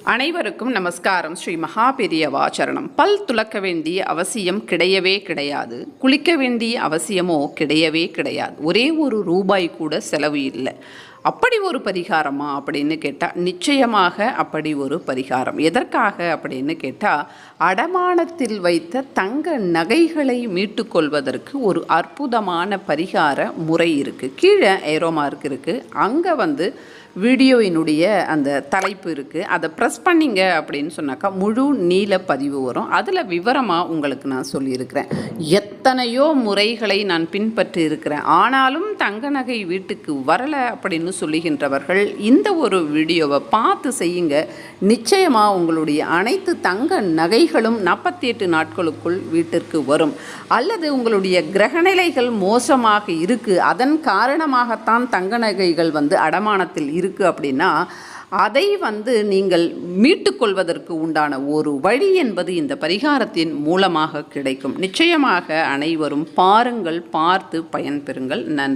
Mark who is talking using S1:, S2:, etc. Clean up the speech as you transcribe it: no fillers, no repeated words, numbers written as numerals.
S1: அனைவருக்கும் நமஸ்காரம். ஸ்ரீ மகாபெரியவா சரணம். பல் துலக்க வேண்டிய அவசியம் கிடையவே கிடையாது. குளிக்க வேண்டிய அவசியமோ கிடையவே கிடையாது. ஒரே ஒரு ரூபாய் கூட செலவு இல்லை. அப்படி ஒரு பரிகாரமா அப்படின்னு கேட்டால் நிச்சயமாக அப்படி ஒரு பரிகாரம். எதற்காக அப்படின்னு கேட்டால், அடமானத்தில் வைத்த தங்க நகைகளை மீட்டு கொள்வதற்கு ஒரு அற்புதமான பரிகார முறை இருக்குது. கீழே ஏரோ மார்க் இருக்குது. அங்கே வீடியோவினுடைய அந்த தலைப்பு இருக்குது. அதை ப்ரெஸ் பண்ணிங்க அப்படின்னு சொன்னாக்கா முழு நீல பதிவு வரும். அதில் விவரமாக உங்களுக்கு நான் சொல்லியிருக்கிறேன். எத்தனையோ முறைகளை நான் பின்பற்றி இருக்கிறேன். ஆனாலும் தங்க நகை வீட்டுக்கு வரலை அப்படின்னு சொல்லுகின்றவர்கள் இந்த ஒரு வீடியோவை பார்த்து செய்யுங்க. நிச்சயமாக உங்களுடைய அனைத்து தங்க நகைகளும் 48 நாட்களுக்குள் வீட்டிற்கு வரும். அல்லது உங்களுடைய கிரகநிலைகள் மோசமாக இருக்குது, அதன் காரணமாகத்தான் தங்க நகைகள் அடமானத்தில் இருக்குது அப்படின்னா அதை நீங்கள் மீட்டுக்கொள்வதற்கு உண்டான ஒரு வழி என்பது இந்த பரிகாரத்தின் மூலமாக கிடைக்கும். நிச்சயமாக அனைவரும் பாருங்கள், பார்த்து பயன்பெறுங்கள். நன்றி.